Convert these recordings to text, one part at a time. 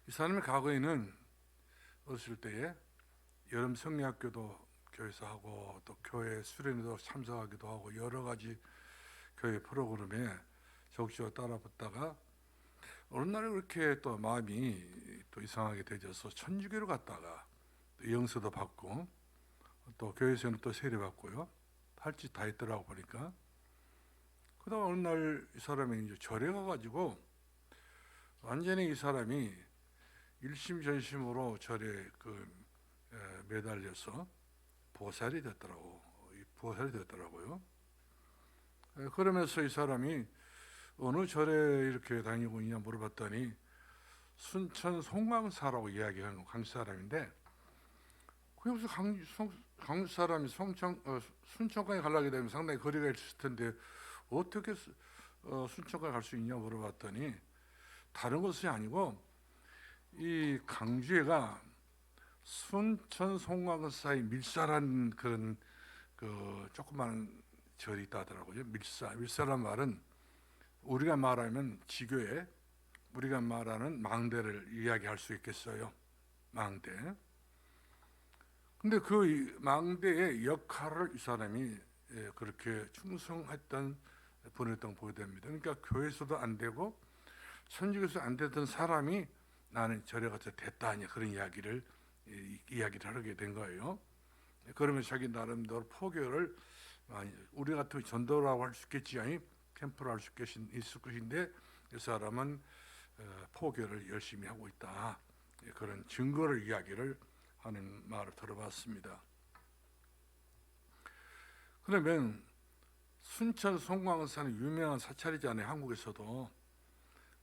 이 사람이 과거에는 어렸을 때에 여름 성리학교도 교회에서 하고 또 교회 수련회도 참석하기도 하고 여러 가지 교회 프로그램에 적극적으로 따라 붙다가 어느 날 그렇게 또 마음이 또 이상하게 되져서 천주교로 갔다가 또 영서도 받고 또 교회에서는 또 세례 받고요. 할 짓 다 했더라고 보니까. 그러다 어느 날 이 사람이 이제 절에 가가지고 완전히 이 사람이 일심전심으로 절에 매달려서 보살이 됐더라고. 보살이 됐더라고요. 그러면서 이 사람이 어느 절에 이렇게 다니고 있냐 물어봤더니 순천 송광사라고 이야기하는 강주 사람인데 그게 무슨 강주 사람이 순천까지 가려게 되면 상당히 거리가 있을 텐데 어떻게 순천까지 갈 수 있냐 물어봤더니 다른 것이 아니고 이 강주에가 순천 송광사의 밀사라는 그런 조그마한 절이 있다 하더라고요. 밀사란 말은 우리가 말하면 지교에 우리가 말하는 망대를 이야기할 수 있겠어요. 망대. 근데 그 망대의 역할을 이 사람이 그렇게 충성했던 분이었던 보게 됩니다. 그러니까 교회에서도 안 되고 천주교에서 안 되던 사람이 나는 절에 가서 됐다 하냐 그런 이야기를 하게 된 거예요. 그러면 자기 나름대로 포교를 우리 같은 전도라고 할 수 있겠지, 아니 캠프를 할 수 있을 것인데 이 사람은 포교를 열심히 하고 있다. 그런 증거를 이야기를 하는 말을 들어봤습니다. 그러면 순천 송광사는 유명한 사찰이잖아요, 한국에서도.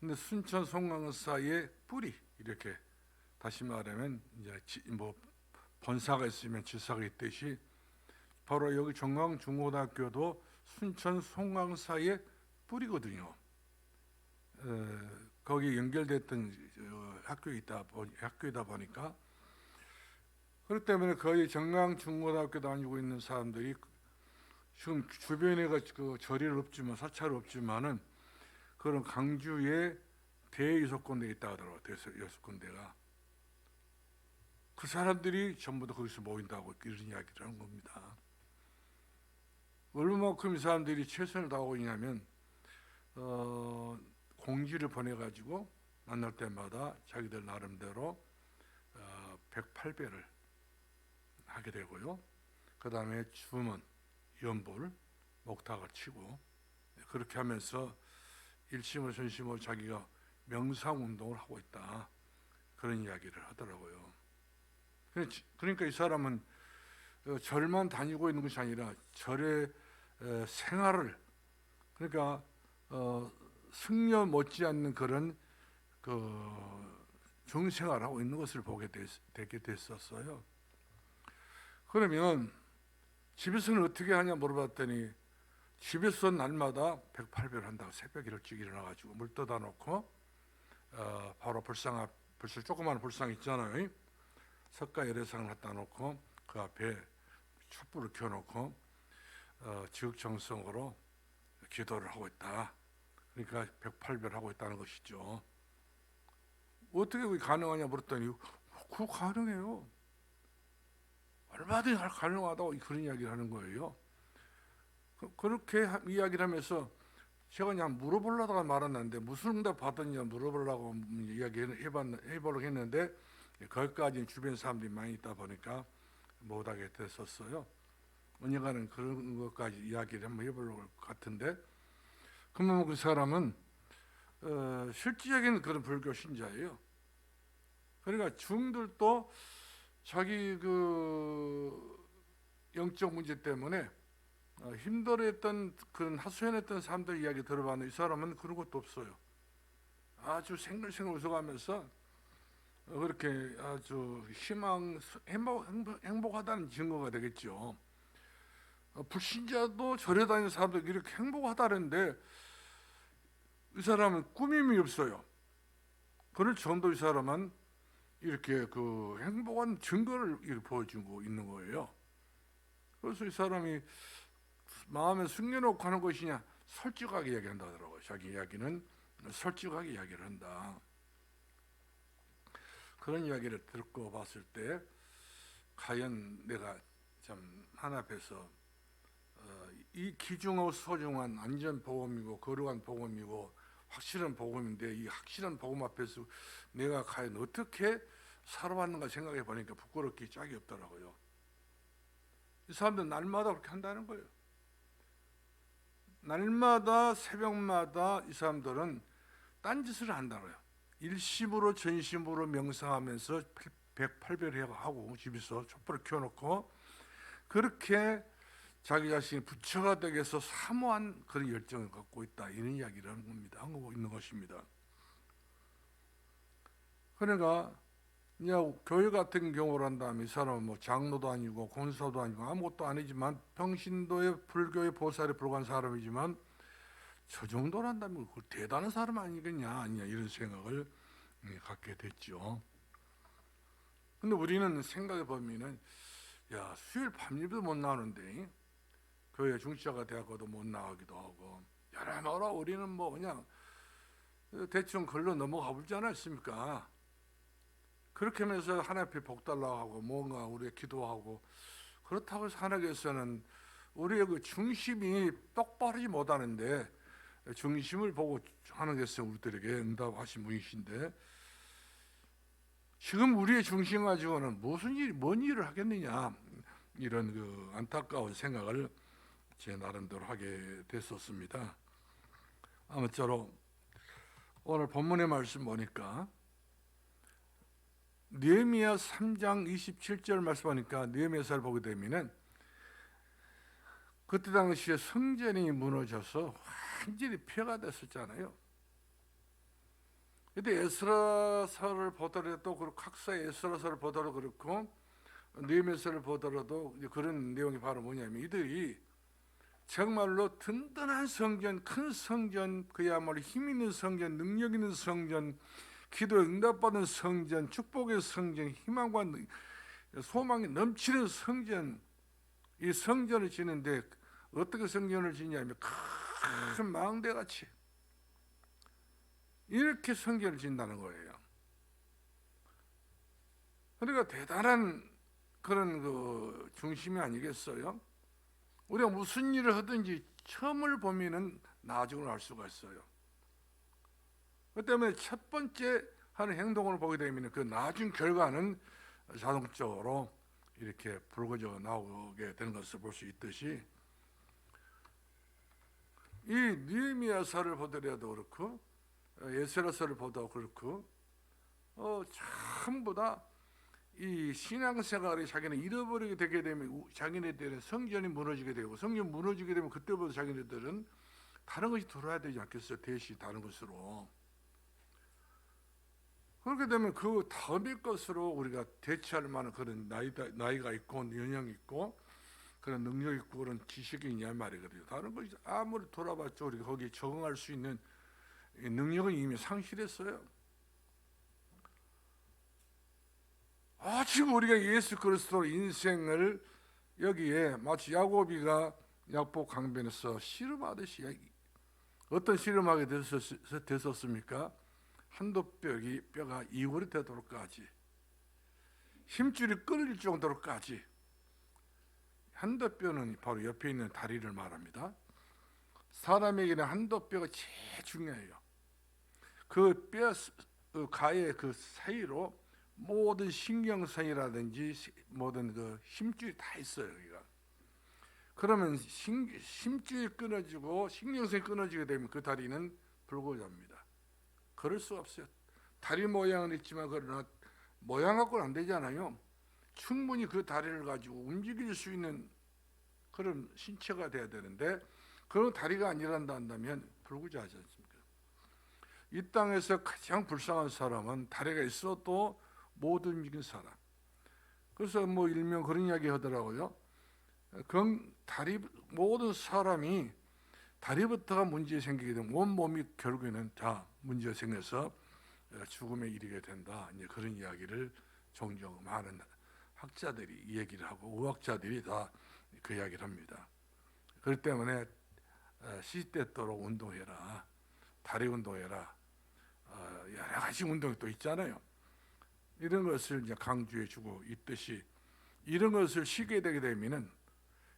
근데 순천 송광사의 뿌리 이렇게 다시 말하면 이제 본사가 있으면 지사가 있듯이 바로 여기 정강중고등학교도 순천 송광사의 뿌리거든요. 거기 연결됐던 학교이다 보니까 그렇기 때문에 거의 정강중고등학교 다니고 있는 사람들이 지금 주변에 그 절이 없지만 사찰이 없지만은 그런 강주에 대여섯 군데 있다 하더라고요. 여섯 군데가. 그 사람들이 전부 다 거기서 모인다고 이런 이야기를 하는 겁니다. 얼마만큼 이 사람들이 최선을 다하고 있냐면 공지를 보내가지고 만날 때마다 자기들 나름대로 108배를 하게 되고요. 그 다음에 주문, 연불, 목탁을 치고 그렇게 하면서 일심을 전심으로 자기가 명상운동을 하고 있다. 그런 이야기를 하더라고요. 그러니까 이 사람은 절만 다니고 있는 것이 아니라 절의 생활을 그러니까 승려 못지않는 그런 중생활을 하고 있는 것을 보게 되게 됐었어요. 그러면 집에서는 어떻게 하냐 물어봤더니 집에서 날마다 108배를 한다고 새벽 일찍 일어나가지고 물 떠다 놓고 바로 불상 조그마한 불상 있잖아요. 석가 열애상을 갖다 놓고 그 앞에 촛불을 켜놓고 지극정성으로 기도를 하고 있다. 그러니까 108배를 하고 있다는 것이죠. 어떻게 그게 가능하냐 물었더니 그거 가능해요. 얼마든지 가능하다고 그런 이야기를 하는 거예요. 그렇게 이야기를 하면서 제가 그냥 물어보려다가 말았는데 무슨 응답 받았냐 물어보려고 해보려고 했는데 거기까지는 주변 사람들이 많이 있다 보니까 못하게 됐었어요. 언젠가는 그런 것까지 이야기를 한번 해보려고 할 것 같은데 그러면 그 사람은 실질적인 그런 불교 신자예요. 그러니까 중들도 자기 영적 문제 때문에 힘들어했던 그런 하소연했던 사람들 이야기 들어봤는데 이 사람은 그런 것도 없어요. 아주 생글생글 웃어가면서 그렇게 아주 행복하다는 증거가 되겠죠. 불신자도 절에 다니는 사람들 이렇게 행복하다는데 이 사람은 꾸밈이 없어요. 그럴 정도 이 사람은 이렇게 행복한 증거를 이렇게 보여주고 있는 거예요. 그래서 이 사람이 마음에 숨겨놓고 하는 것이냐 솔직하게 이야기한다 하더라고요. 자기 이야기는 솔직하게 이야기를 한다. 그런 이야기를 듣고 봤을 때 과연 내가 참 하나 앞에서 이 귀중하고 소중한 안전보험이고 거룩한 보험이고 확실한 복음인데 이 확실한 복음 앞에서 내가 과연 어떻게 살아왔는가 생각해 보니까 부끄럽기 짝이 없더라고요. 이 사람들은 날마다 그렇게 한다는 거예요. 날마다 새벽마다 이 사람들은 딴짓을 한다고요. 일심으로 전심으로 명상하면서 백팔별하고 집에서 촛불을 켜놓고 그렇게 자기 자신이 부처가 되기 위해서 사모한 그런 열정을 갖고 있다, 이런 이야기를 하는 겁니다. 하고 있는 것입니다. 그러니까 이제 교회 같은 경우를 한다면 이 사람은 뭐 장로도 아니고 권사도 아니고 아무것도 아니지만 평신도의 불교의 보살에 불과한 사람이지만 저 정도로 한다면 그 대단한 사람 아니겠냐, 아니냐, 이런 생각을 갖게 됐죠. 근데 우리는 생각해 보면은 야, 수요일 밤일도 못 나오는데 교회 중시자가 되었고도 못 나가기도 하고 여러모로 우리는 뭐 그냥 대충 걸러 넘어가 보지 않았습니까? 그렇게 하면서 하나님 앞에 복 달라고 하고 뭔가 우리가 기도하고 그렇다고 해서 하나님께서는 우리의 그 중심이 똑바르지 못하는데 중심을 보고 하나님께서 우리들에게 응답하신 분이신데 지금 우리의 중심 가지고는 무슨 일, 뭔 일을 하겠느냐, 이런 그 안타까운 생각을 제 나름대로 하게 됐었습니다. 아무쪼록 오늘 본문의 말씀 보니까 느헤미야 3장 27절 말씀 보니까 느헤미야서를 보게 되면은 그때 당시에 성전이 무너져서 완전히 폐가 됐었잖아요. 근데 에스라서를 보더라도 그렇고 학사의 에스라서를 보더라도 그렇고 느헤미야서를 보더라도 그런 내용이 바로 뭐냐면 이들이 정말로 든든한 성전, 큰 성전, 그야말로 힘 있는 성전, 능력 있는 성전, 기도에 응답받은 성전, 축복의 성전, 희망과 소망이 넘치는 성전, 이 성전을 지는데 어떻게 성전을 짓냐면 큰 망대같이 이렇게 성전을 짓는다는 거예요. 그러니까 대단한 그런 그 중심이 아니겠어요? 우리가 무슨 일을 하든지 처음을 보면은 나중을 알 수가 있어요. 그 때문에 첫 번째 하는 행동을 보게 되면 그 나중 결과는 자동적으로 이렇게 불거져 나오게 되는 것을 볼 수 있듯이 이 느헤미야서를 보더라도 그렇고 에스라서를 보도 그렇고 전부 다 이 신앙생활이 자기는 잃어버리게 되게 되면 자기네들은 성전이 무너지게 되고 성전 무너지게 되면 그때부터 자기네들은 다른 것이 들어야 되지 않겠어요? 대시 다른 것으로. 그렇게 되면 그 다음의 것으로 우리가 대처할 만한 그런 나이가 있고 영향이 있고 그런 능력 있고 그런 지식이 있냐 말이거든요. 다른 것이 아무리 돌아봤죠. 우리가 거기에 적응할 수 있는 능력은 이미 상실했어요. 지금 우리가 예수 그리스도 인생을 여기에 마치 야고비가 약복 강변에서 씨름하듯이 어떤 씨름하게 됐었습니까? 한도 뼈가 이골이 되도록까지 힘줄이 끊을 정도로까지 한도 뼈는 바로 옆에 있는 다리를 말합니다. 사람에게는 한도 뼈가 제일 중요해요. 그 뼈 가의 그 사이로 모든 신경선이라든지 모든 그 힘줄이 다 있어요. 여기가. 그러면 힘줄이 끊어지고 신경선이 끊어지게 되면 그 다리는 불구잡니다. 그럴 수 없어요. 다리 모양은 있지만 그러나 모양 갖고는 안 되잖아요. 충분히 그 다리를 가지고 움직일 수 있는 그런 신체가 돼야 되는데 그런 다리가 아니란다 한다면 불구자하지 않습니까? 이 땅에서 가장 불쌍한 사람은 다리가 있어도 못 움직인 사람. 그래서 뭐 일명 그런 이야기 하더라고요. 모든 사람이 다리부터가 문제 생기게 되면 온몸이 결국에는 다 문제가 생겨서 죽음에 이르게 된다. 이제 그런 이야기를 종종 많은 학자들이 얘기를 하고 의학자들이 다 그 이야기를 합니다. 그렇기 때문에 시시때때로 운동해라, 다리 운동해라, 여러 가지 운동이 또 있잖아요. 이런 것을 이제 강조해주고 있듯이 이런 것을 쉬게 되게 되면은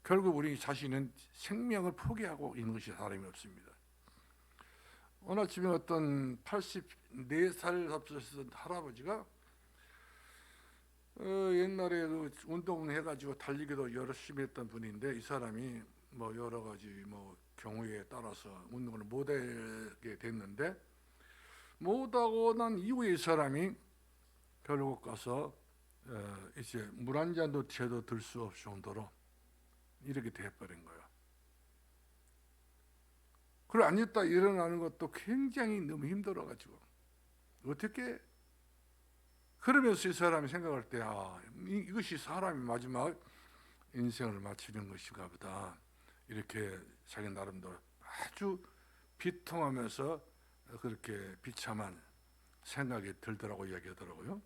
결국 우리 자신은 생명을 포기하고 있는 것이 사람이 없습니다. 어느 아침에 어떤 84살 잡수셨던 할아버지가 옛날에 그 운동해가지고 달리기도 열심히 했던 분인데 이 사람이 뭐 여러 가지 뭐 경우에 따라서 운동을 못하게 됐는데 못하고 난 이후에 이 사람이 결국 가서 이제 물 한 잔도 제도 들 수 없을 정도로 이렇게 돼버린 거예요. 그리고 앉았다 일어나는 것도 굉장히 너무 힘들어가지고 어떻게 그러면서 이 사람이 생각할 때 이것이 사람이 마지막 인생을 마치는 것인가 보다 이렇게 자기 나름대로 아주 비통하면서 그렇게 비참한 생각이 들더라고 이야기하더라고요.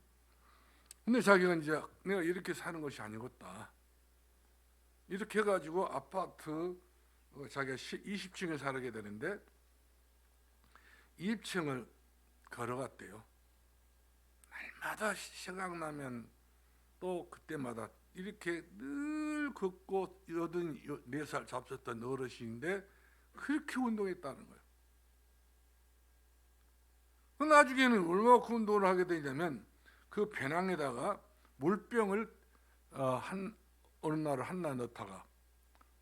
근데 자기가 이제 내가 이렇게 사는 것이 아니겠다 이렇게 해가지고 아파트 자기가 20층에 살게 되는데 20층을 걸어갔대요. 날마다 생각나면 또 그때마다 이렇게 늘 걷고 84살 잡섰던 어르신인데 그렇게 운동했다는 거예요. 그 나중에는 얼마큼 운동을 하게 되냐면 그 배낭에다가 물병을 어느 날 하나 넣다가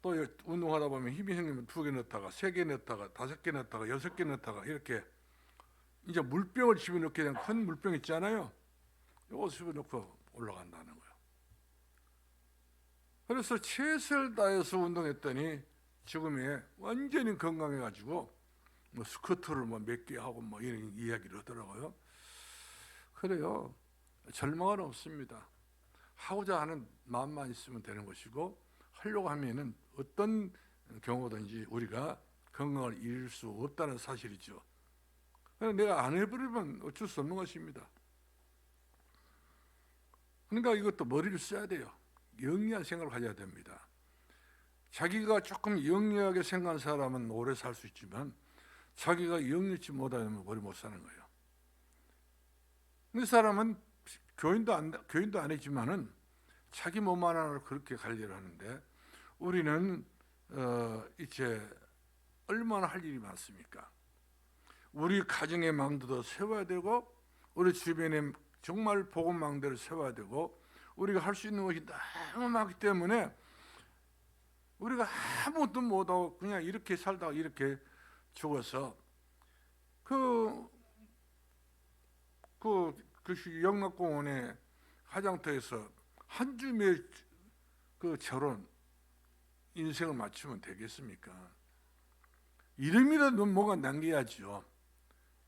또 운동하다 보면 힘이 생기면 2개 넣다가 3개 넣다가 5개 넣다가 6개 넣다가 이렇게 이제 물병을 집어넣게 되면 큰 물병 있잖아요. 이거 집어넣고 올라간다는 거예요. 그래서 최선을 다해서 운동했더니 지금에 완전히 건강해가지고 뭐 스쿼트를 뭐 몇 개 하고 뭐 이런 이야기를 하더라고요. 그래요. 절망은 없습니다. 하고자 하는 마음만 있으면 되는 것이고 하려고 하면은 어떤 경우든지 우리가 건강을 잃을 수 없다는 사실이죠. 내가 안 해버리면 어쩔 수 없는 것입니다. 그러니까 이것도 머리를 써야 돼요. 영리한 생각을 가져야 됩니다. 자기가 조금 영리하게 생각하는 사람은 오래 살 수 있지만 자기가 영리치 못하면 오래 못 사는 거예요. 이 사람은 교인도 아니지만은 자기 몸 하나를 그렇게 관리를 하는데 우리는 이제 얼마나 할 일이 많습니까? 우리 가정의 망대도 세워야 되고 우리 주변에 정말 복음 망대를 세워야 되고 우리가 할 수 있는 것이 너무 많기 때문에 우리가 아무것도 못하고 그냥 이렇게 살다가 이렇게 죽어서 영락공원의 화장터에서 한 줌의 그 저런 인생을 맞추면 되겠습니까? 이름이라도 뭐가 남겨야죠.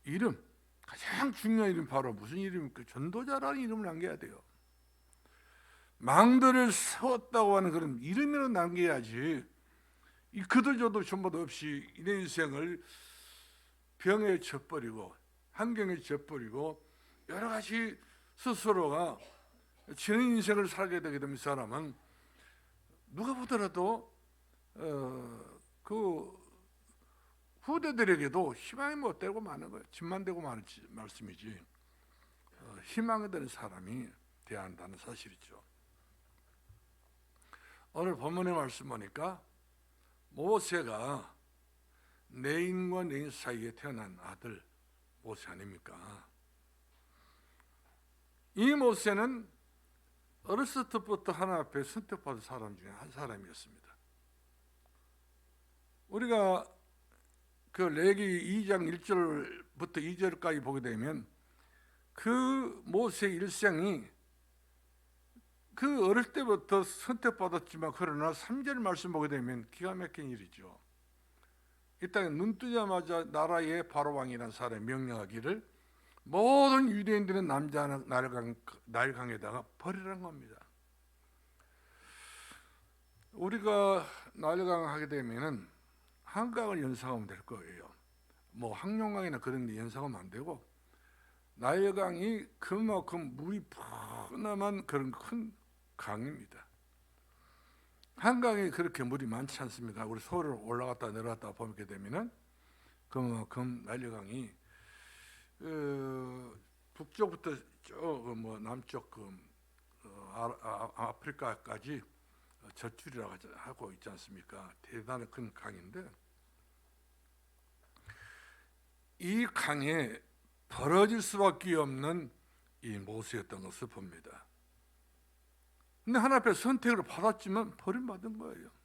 이름, 가장 중요한 이름 바로 무슨 이름입니까? 전도자라는 이름을 남겨야 돼요. 망대를 세웠다고 하는 그런 이름이라도 남겨야지. 그들조도 전부도 없이 내 인생을 병에 져버리고 환경에 져버리고 여러 가지 스스로가 지는 인생을 살게 되게 되면 사람은 누가 보더라도 그 후대들에게도 희망이 못 되고 마는 거예요. 집만 되고 마는 말씀이지 희망이 되는 사람이 되어야 한다는 사실이죠. 오늘 본문의 말씀 보니까 모세가 내 인과 내 인 사이에 태어난 아들 모세 아닙니까? 이 모세는 어렸을 때부터 하나님 앞에 선택받은 사람 중에 한 사람이었습니다. 우리가 그 레기 2장 1절부터 2절까지 보게 되면 그 모세의 일생이 그 어릴 때부터 선택받았지만 그러나 3절 말씀 보게 되면 기가 막힌 일이죠. 이 땅에 눈 뜨자마자 나라의 바로왕이라는 사람이 명령하기를 모든 유대인들은 남자 나일강에다가 버리라는 겁니다. 우리가 나일강 하게 되면은 한강을 연상하면 될 거예요. 뭐 항룡강이나 그런 데 연상하면 안 되고 나일강이 그만큼 물이 푸짐한 그런 큰 강입니다. 한강에 그렇게 물이 많지 않습니다. 우리 서울을 올라갔다 내려갔다 보게 되면은 그만큼 나일강이 북쪽부터 저뭐 남쪽 아프리카까지 젖줄이라고 하고 있지 않습니까? 대단히 큰 강인데 이 강에 벌어질 수밖에 없는 이 모세였던 것을 봅니다. 근데 하나님 앞에 선택을 받았지만 버림받은 거예요.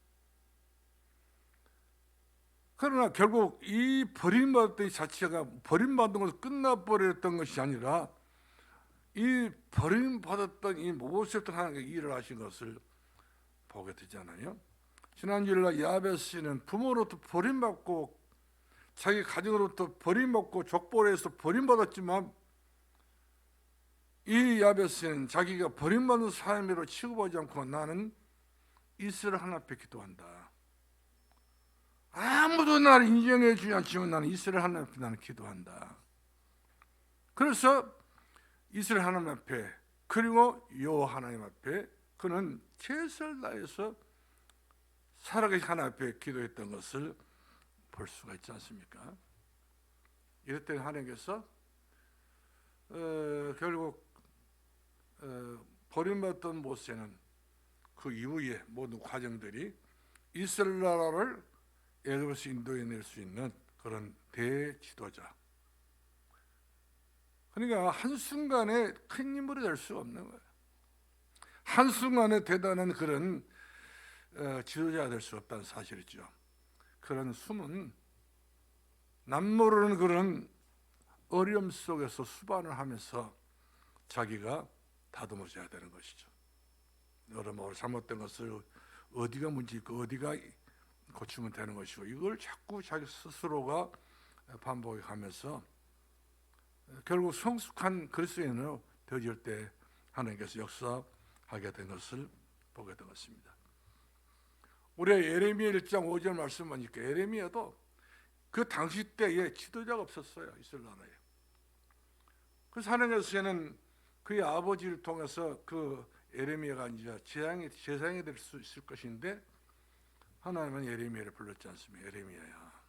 그러나 결국 이 버림받았던 자체가 버림받은 것으로 끝나버렸던 것이 아니라 이 버림받았던 이 모세였던 하나님께 일을 하신 것을 보게 되잖아요. 지난 주일날 야베스는 부모로부터 버림받고 자기 가정으로부터 버림받고 족보에서 버림받았지만 이 야베스는 자기가 버림받는 삶으로 취급하지 않고 나는 이스라엘 하나님 앞에 기도한다. 아무도 나를 인정해 주지 않지만 나는 이스라엘 하나님 앞에 나는 기도한다. 그래서 이스라엘 하나님 앞에 그리고 여호와 하나님 앞에 그는 최선을 다해서 살아계신 하나님 앞에 기도했던 것을 볼 수가 있지 않습니까? 이럴 때 하나님께서 결국 버림받던 모세는 그 이후의 모든 과정들이 이스라엘 나라를 애굽에서 인도해낼 수 있는 그런 대지도자. 그러니까 한순간에 큰 인물이 될 수가 없는 거예요. 한순간에 대단한 그런 지도자가 될 수 없다는 사실이죠. 그런 숨은 남모르는 그런 어려움 속에서 수반을 하면서 자기가 다듬어져야 되는 것이죠. 여러모로 잘못된 것을 어디가 문제있고 어디가 고치면 되는 것이고 이걸 자꾸 자기 스스로가 반복해 가면서 결국 성숙한 그리스도인으로 되어질 때 하나님께서 역사하게 된 것을 보게 된 것입니다. 우리가 예레미야 1장 5절 말씀 보니까 예레미야도 그 당시 때에 지도자가 없었어요. 이스라엘 나라에. 그래서 하나님께서는 그의 아버지를 통해서 그 예레미야가 이제 제사장이 될 수 있을 것인데 하나님은 예레미야를 불렀지 않습니까? 예레미야야,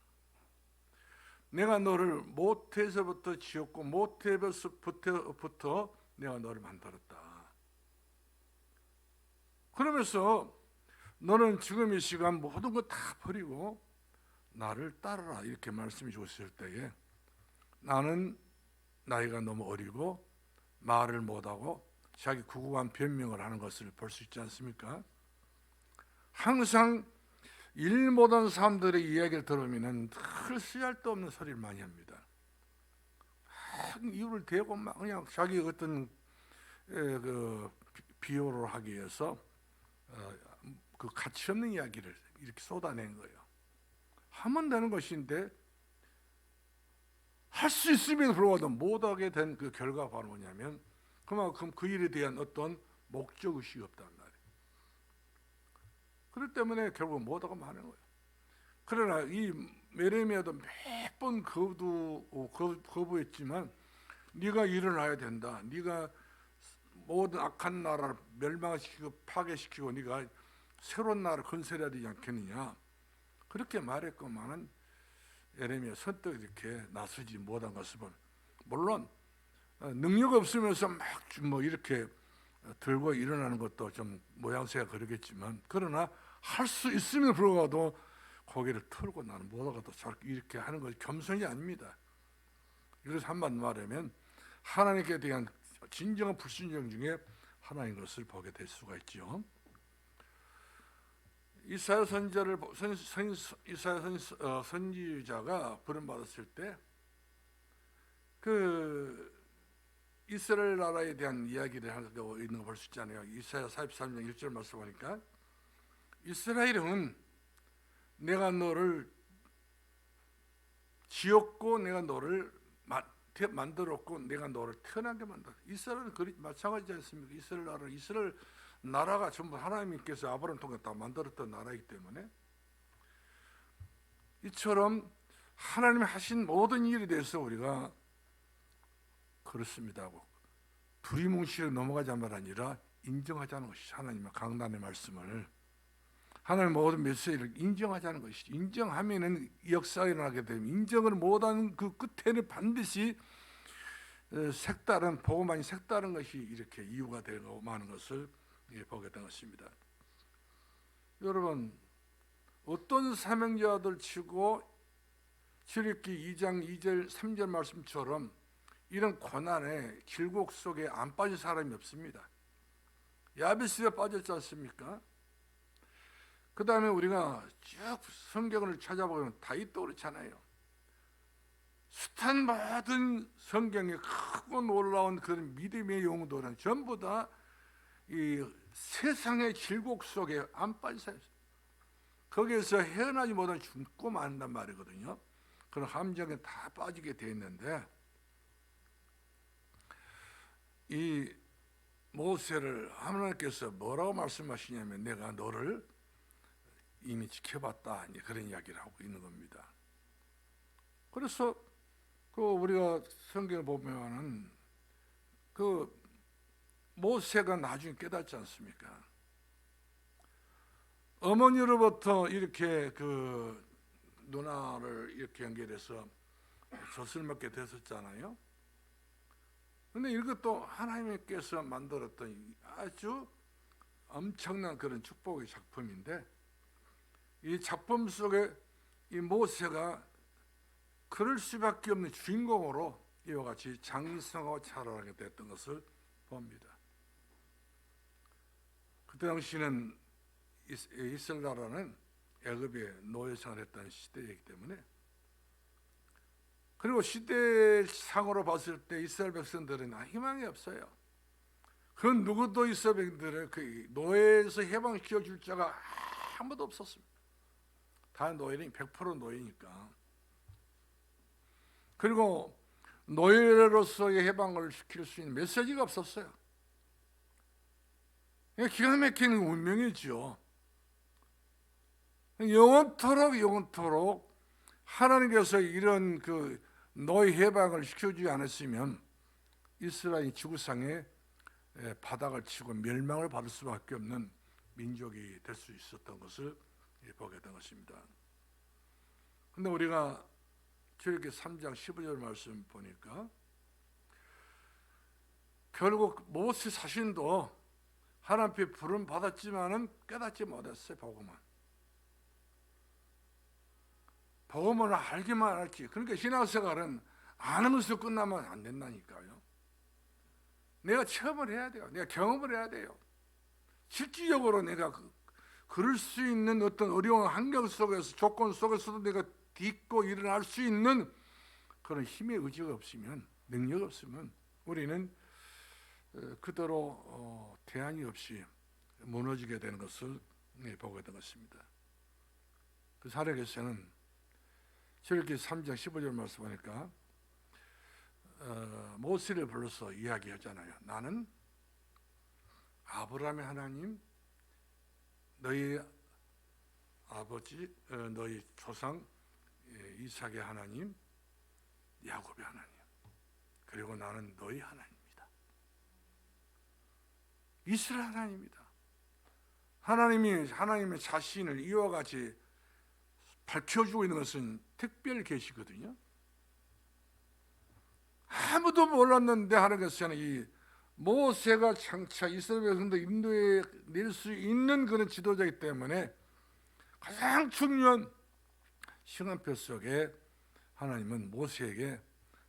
내가 너를 모태에서부터 지었고 모태에서부터 내가 너를 만들었다. 그러면서 너는 지금 이 시간 모든 거 다 버리고 나를 따르라 이렇게 말씀해 주셨을 때에 나는 나이가 너무 어리고 말을 못하고 자기 구구한 변명을 하는 것을 볼 수 있지 않습니까? 항상 일 못한 사람들의 이야기를 들으면 늘 쓰잘데 없는 소리를 많이 합니다. 이유를 대고 막 그냥 자기 어떤 그 비호를 하기 위해서 그 가치 없는 이야기를 이렇게 쏟아낸 거예요. 하면 되는 것인데 할 수 있음에도 불구하고 못하게 된 그 결과가 바로 뭐냐면 그만큼 그 일에 대한 어떤 목적의식이 없단 말이에요. 그렇기 때문에 결국 못하고 마는 거예요. 그러나 이 예레미야도 몇 번 거부했지만 네가 일어나야 된다. 네가 모든 악한 나라를 멸망시키고 파괴시키고 네가 새로운 나라를 건설해야 되지 않겠느냐. 그렇게 말했건만은 예레미야 선뜻 이렇게 나서지 못한 것을 본. 물론 능력 없으면서 막 뭐 이렇게 들고 일어나는 것도 좀 모양새가 그러겠지만 그러나 할 수 있음에도 불구하고 고개를 털고 나는 못하고도 이렇게 하는 것이 겸손이 아닙니다. 이것을 한마디로 말하면 하나님께 대한 진정한 불순종 중에 하나인 것을 보게 될 수가 있죠. 이사야 선지자가 부름받았을 때 그 이스라엘 나라에 대한 이야기를 하고 있는 거 볼 수 있잖아요. 이사야 43장 1절 말씀 보니까 이스라엘은 내가 너를 지었고 내가 너를 만들었고 내가 너를 태어나게 만들었다. 이스라엘은 마찬가지지 않습니까? 이스라엘 나라가 전부 하나님께서 아브라함을 통해 다 만들었던 나라이기 때문에 이처럼 하나님이 하신 모든 일에 대해서 우리가 그렇습니다 하고 두리뭉실에 넘어가자는 말 아니라 인정하자는 것이 하나님의 강단의 말씀을 하나님의 모든 메시지를 인정하자는 것이죠. 인정하면은 역사가 일어나게 되면 인정을 못하는 그 끝에는 반드시 색다른 복음만이 색다른 것이 이렇게 이유가 되고 많은 것을 보게 된 것입니다. 여러분, 어떤 사명자들 치고 출애굽기 2장 2절 3절 말씀처럼 이런 고난의 길곡 속에 안 빠진 사람이 없습니다. 야베스에 빠졌지 않습니까? 그 다음에 우리가 쭉 성경을 찾아보면 다윗도 그렇잖아요. 숱한 모든 성경에 크고 놀라운 그런 믿음의 용도는 전부 다 이 세상의 질곡 속에 안 빠진 사람, 거기에서 헤어나지 못한 죽고 만단 말이거든요. 그런 함정에 다 빠지게 돼 있는데, 이 모세를 하나님께서 뭐라고 말씀하시냐면 내가 너를 이미 지켜봤다, 이제 그런 이야기를 하고 있는 겁니다. 그래서 우리가 성경을 보면은 모세가 나중에 깨닫지 않습니까? 어머니로부터 이렇게 누나를 이렇게 연결해서 젖을 먹게 됐었잖아요. 근데 이것도 하나님께서 만들었던 아주 엄청난 그런 축복의 작품인데, 이 작품 속에 이 모세가 그럴 수밖에 없는 주인공으로 이와 같이 장성하고 자라나게 됐던 것을 봅니다. 그때 당시는 이스라엘 나라는 애굽에 노예 생활했던 시대이기 때문에, 그리고 시대상으로 봤을 때 이스라엘 백성들은 희망이 없어요. 그 누구도 이스라엘 백성들을 그 노예에서 해방시켜 줄 자가 아무도 없었습니다. 다 노예는 100% 노예니까. 그리고 노예로서의 해방을 시킬 수 있는 메시지가 없었어요. 기가 막히는 운명이죠. 영원토록 하나님께서 이런 노예 해방을 시켜주지 않았으면 이스라엘이 지구상에 바닥을 치고 멸망을 받을 수밖에 없는 민족이 될 수 있었던 것을 보게 된 것입니다. 그런데 우리가 출애굽기 3장 15절 말씀 보니까 결국 모세 자신도 하나님께 부름 받았지만은 깨닫지 못했어요. 복음을 알기만 알지. 그러니까 신앙생활은 아는 것으로 끝나면 안 된다니까요. 내가 체험을 해야 돼요. 내가 경험을 해야 돼요. 실질적으로 내가 그럴 수 있는 어떤 어려운 환경 속에서, 조건 속에서도 내가 딛고 일어날 수 있는 그런 힘의 의지가 없으면, 능력이 없으면 우리는 그대로 대안이 없이 무너지게 되는 것을 보게 된 것입니다. 그 사례에서는 출애굽기 3장 15절 말씀하니까 모세를 불러서 이야기하잖아요. 나는 아브라함의 하나님, 너희 아버지, 너희 조상 이삭의 하나님, 야곱의 하나님, 그리고 나는 너희 하나님이다. 이스라엘 하나님이다. 하나님이 하나님의 자신을 이와 같이 밝혀주고 있는 것은 특별 계시거든요. 아무도 몰랐는데 하나님께서는 이 모세가 장차 이스라엘 백성도 인도에 낼 수 있는 그런 지도자이기 때문에 가장 중요한 시간표 속에 하나님은 모세에게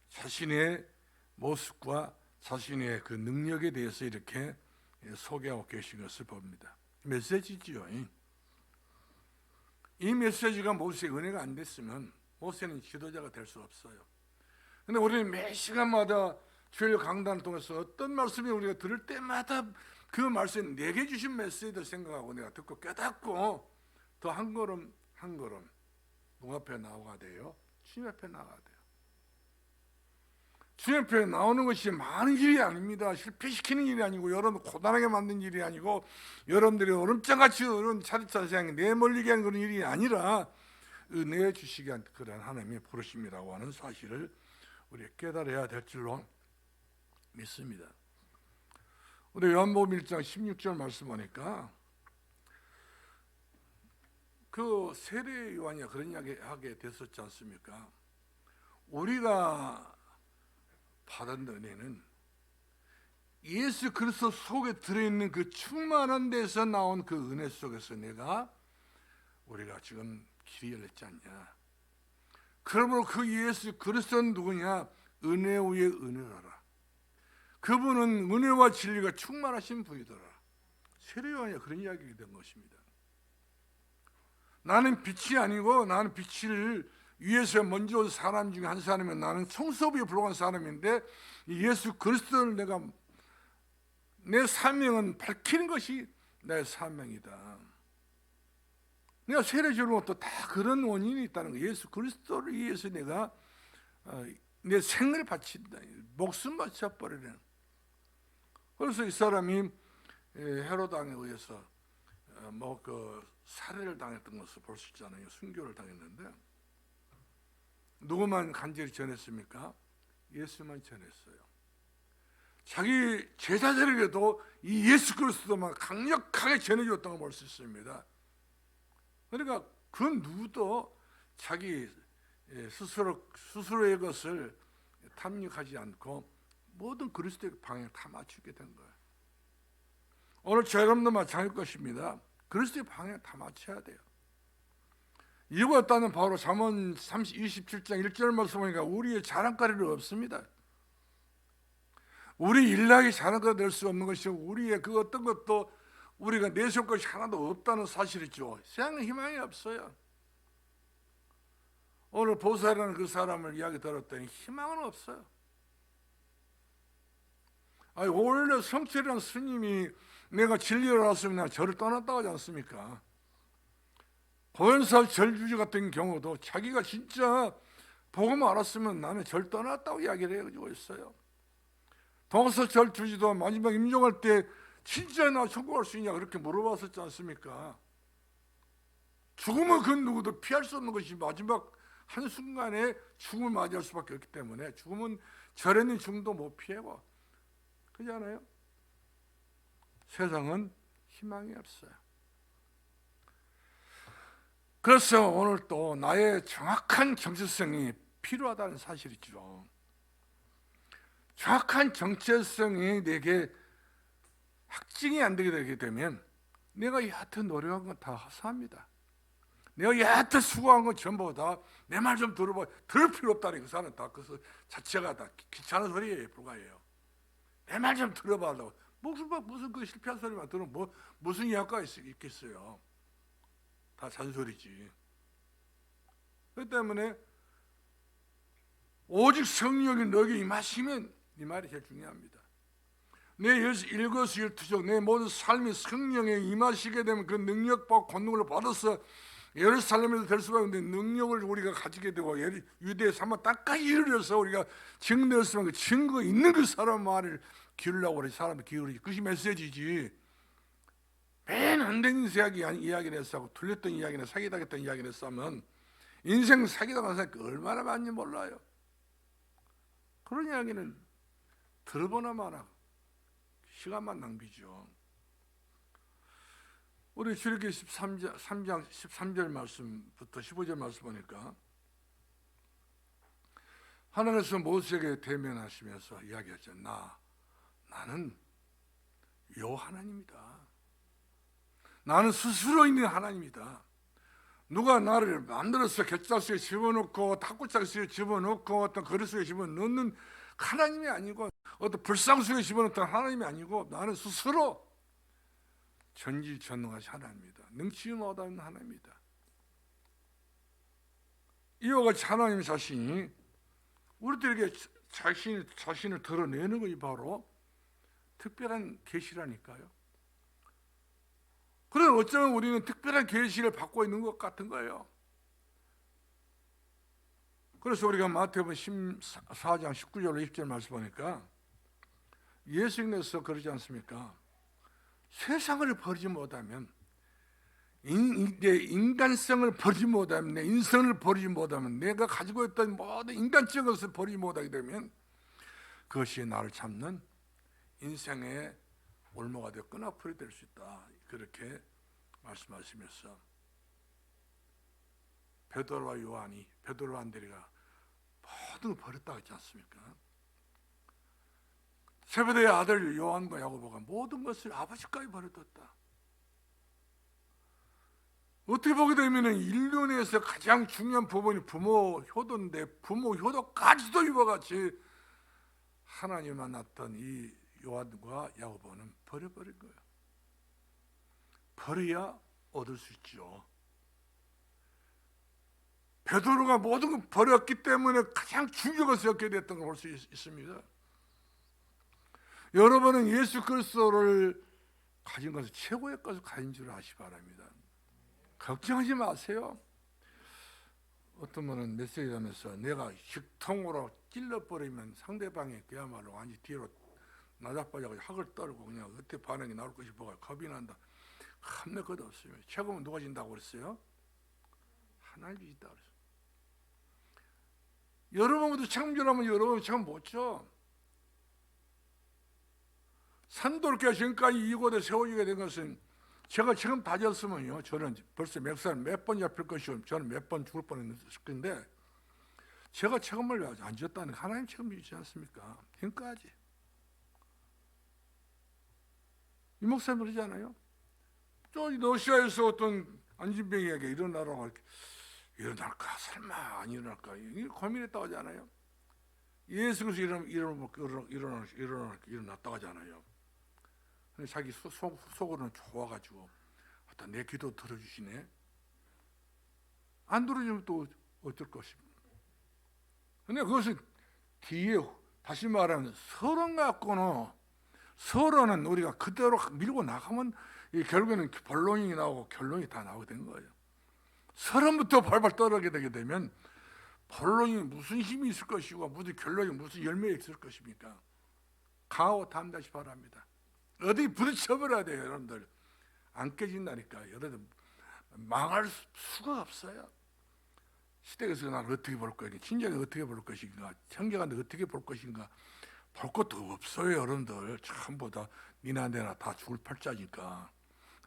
자신의 모습과 자신의 그 능력에 대해서 이렇게 소개하고 계신 것을 봅니다. 메시지지요. 이 메시지가 모세의 은혜가 안 됐으면 모세는 지도자가 될 수 없어요. 그런데 우리는 매 시간마다 주일 강단을 통해서 어떤 말씀이 우리가 들을 때마다 그 말씀이 내게 주신 메시지를 생각하고 내가 듣고 깨닫고 더 한 걸음 한 걸음 누구 앞에 나와야 돼요? 주님 앞에 나가야 돼요. 주님 앞에 나오는 것이 많은 일이 아닙니다. 실패시키는 일이 아니고, 여러분 고단하게 만든 일이 아니고, 여러분들이 얼음장같이 어려운 차례차례 내몰리게 하는 그런 일이 아니라 은혜 주시기 위한 그런 하나님의 부르심이라고 하는 사실을 우리가 깨달아야 될 줄로 믿습니다. 우리 요한복음 1장 16절 말씀 보니까 그 세례 요한이 그런 이야기 하게 됐었지 않습니까? 우리가 받은 은혜는 예수 그리스도 속에 들어있는 그 충만한 데서 나온 그 은혜 속에서 우리가 지금 길이 열렸지 않냐. 그러므로 그 예수 그리스도는 누구냐? 은혜 위에 은혜라. 그분은 은혜와 진리가 충만하신 분이더라. 세례요한이 그런 이야기가 된 것입니다. 나는 빛이 아니고 나는 빛을 위에서 먼저 온 사람 중에 한 사람이면 나는 성소비에 불과한 사람인데 예수 그리스도를 내 사명은 밝히는 것이 내 사명이다. 내가 세례 주는 것도 다 그런 원인이 있다는 거예요. 예수 그리스도를 위해서 내가 내 생을 바친다. 목숨 바쳐버리는. 그래서 이 사람이 헤롯 왕에 의해서 살해를 당했던 것을 볼 수 있잖아요. 순교를 당했는데 누구만 간절히 전했습니까? 예수만 전했어요. 자기 제자들에게도 이 예수 그리스도만 강력하게 전해줬던 걸 볼 수 있습니다. 그러니까 그 누구도 자기 스스로의 것을 탐닉하지 않고 모든 그리스도의 방향을 다 맞추게 된 거예요. 오늘 저 여러분도 마찬가지일 것입니다. 그리스도의 방향을 다 맞춰야 돼요. 이유가 따는 바로 잠언 27장 1절 말씀 보니까 우리의 자랑거리는 없습니다. 우리 일락이 자랑거리 될 수 없는 것이고 우리의 그 어떤 것도 우리가 내세울 것이 하나도 없다는 사실이죠. 세상에 희망이 없어요. 오늘 보살이라는 그 사람을 이야기 들었더니 희망은 없어요. 원래 성철이라는 스님이 내가 진리를 알았으면 저를 떠났다고 하지 않습니까? 고연사 절주주 같은 경우도 자기가 진짜 복음을 알았으면 나는 절 떠났다고 이야기를 해가지고 있어요. 동서 절주주도 마지막 임종할 때 진짜 나 천국 갈 수 있냐 그렇게 물어봤었지 않습니까? 죽음은 그 누구도 피할 수 없는 것이 마지막 한순간에 죽음을 맞이할 수밖에 없기 때문에 죽음은 절에는 죽음도 못 피하고 그렇잖아요. 세상은 희망이 없어요. 그래서 오늘 또 나의 정확한 정체성이 필요하다는 사실이죠. 정확한 정체성이 내게 확증이 안 되게 되면 내가 여하튼 노력한 건 다 허사합니다. 내가 여하튼 수고한 건 전부 다 내 말 좀 들어봐. 들을 필요 없다니 그 사람은 다 그 자체가 다 귀찮은 소리에 불과해요. 내 말 좀 들어봐. 무슨 그 실패한 소리만 들으면 무슨 이야기가 있겠어요. 다 잔소리지. 그렇기 때문에 오직 성령이 너에게 임하시면 이 말이 제일 중요합니다. 내 일거수일투족 내 모든 삶이 성령에 임하시게 되면 그 능력과 권능을 받아서 예루살렘에서 될 수밖에 없는데 능력을 우리가 가지게 되고 유대의 삶을 땅까지 이르러서 우리가 증거했으면 그 증거 있는 그 사람 말을 기르려고 그래. 사람을 기르지. 그것이 메시지지. 맨 안 된 이야기를 했어. 틀렸던 이야기나 사기당했던 이야기를 했으면 인생 사기당한 사람이 얼마나 많은지 몰라요. 그런 이야기는 들어보나 마나 시간만 낭비죠. 우리 출애굽기 3장 13절 말씀부터 15절 말씀 보니까 하나님께서 모세에게 대면하시면서 이야기하죠. 나는 요 하나님이다. 나는 스스로 있는 하나님이다. 누가 나를 만들어서 갯자 속에 집어넣고 탁구짝 속에 집어넣고 어떤 그릇 속에 집어넣는 하나님이 아니고 어떤 불상 속에 집어넣던 하나님이 아니고 나는 스스로 전지전능하신 하나님이다. 능치무하다는 하나님이다. 이와 같이 하나님 자신이 우리들에게 자신을 드러내는 것이 바로 특별한 계시라니까요. 그럼 어쩌면 우리는 특별한 계시를 받고 있는 것 같은 거예요. 그래서 우리가 마태복음 14장 19절로 20절 말씀 보니까 예수님께서 그러지 않습니까? 세상을 버리지 못하면 인간성을 버리지 못하면 내 인성을 버리지 못하면 내가 가지고 있던 모든 인간적인 것을 버리지 못하게 되면 그것이 나를 잡는 인생의 올무가 되어 끈앞풀이 될 수 있다. 그렇게 말씀하시면서 베드로와 안드레가 모든 걸 버렸다고 했지 않습니까? 세베대의 아들 요한과 야고보가 모든 것을 아버지까지 버려뒀다. 어떻게 보게 되면 인류 내에서 가장 중요한 부분이 부모 효도인데 부모 효도까지도 이와 같이 하나님을 만났던 이 요한과 야고보는 버려버린 거예요. 버려야 얻을 수 있죠. 베드로가 모든 걸 버렸기 때문에 가장 중요한 것을 얻게 됐던 걸 볼 수 있습니다. 여러분은 예수 그리스도를 가진 것을 최고의 것을 가진 줄 아시기 바랍니다. 걱정하지 마세요. 어떤 분은 메시지 하면서 내가 식통으로 찔러버리면 상대방이 그야말로 완전히 뒤로 나자빠져서 학을 떨고 그냥 어떻게 반응이 나올 것이 뭐가 겁이 난다. 겁낼 것도 없습니다. 책임은 누가 진다고 그랬어요? 하나님이 진다고 그랬어요. 여러분도 책임지라면 여러분 책임 못 져. 산돌교회 지금까지 이곳에 세워지게 된 것은 제가 지금 다 졌으면요 저는 벌써 몇 번 잡힐 것이고 저는 몇 번 죽을 뻔했을 건데 제가 책임을 안 졌다는 하나님 책임이지 않습니까? 지금까지 이 목사님 그러잖아요. 저 러시아에서 어떤 안진병에게 일어나라고 일어날까 설마 안 일어날까 고민했다고 하잖아요. 예수 그리스도 일어났다고 하잖아요. 자기 속으로는 좋아가지고 내 기도 들어주시네. 안 들어주면 또 어쩔 것입니까? 근데 그것은 뒤에 다시 말하면 서론은 우리가 그대로 밀고 나가면 결국에는 본론이 나오고 결론이 다 나오게 된 거예요. 서론부터 발발 떨어지게 되게 되면 본론이 무슨 힘이 있을 것이고 무슨 결론이 무슨 열매가 있을 것입니까? 강하고 담대하시 바랍니다. 어디 부딪혀버려야 돼요. 여러분들 안 깨진다니까. 여러분들 망할 수가 없어요. 시댁에서 나를 어떻게 볼 것인가, 친정이 어떻게 볼 것인가, 형제가 어떻게 볼 것인가 볼 것도 없어요. 여러분들 전부 다 니나 내나 다 죽을 팔자니까.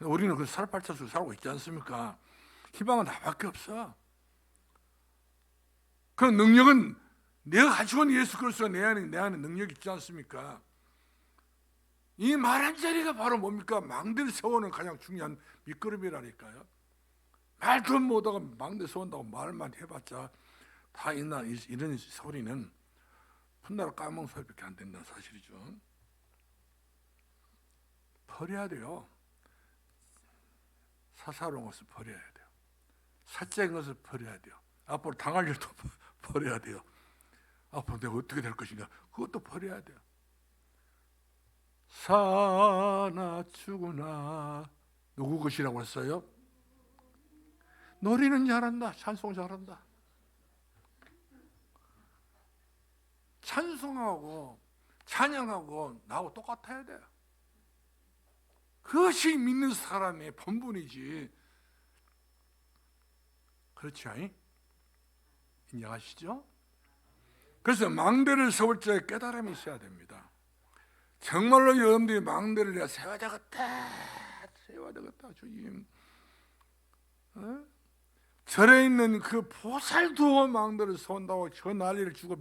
우리는 그 살 팔자 속에 살고 있지 않습니까? 희망은 나밖에 없어. 그 능력은 내가 가지고 있는 예수 그리스도가 내 안에 능력이 있지 않습니까? 이 말 한 자리가 바로 뭡니까? 망대를 세우는 가장 중요한 밑거름이라니까요. 말도 못하고 망대 세운다고 말만 해봤자 다 이런 소리는 풋나루 까먹은 소리밖에 안 된다는 사실이죠. 버려야 돼요. 사사로운 것을 버려야 돼요. 사적인 것을 버려야 돼요. 앞으로 당할 일도 버려야 돼요. 앞으로 내가 어떻게 될 것인가 그것도 버려야 돼요. 사나 죽으나 누구 것이라고 했어요? 노래는 잘한다. 찬송 잘한다. 찬송하고 찬양하고 나하고 똑같아야 돼요. 그것이 믿는 사람의 본분이지. 그렇지 않니? 인정하시죠? 그래서 망대를 세울 때 깨달음이 있어야 됩니다. 정말로 여러분들이 망대를 내가 세워야 되겠다 주님. 절에 있는 그 보살도 망대를 세운다고 저 난리를 주고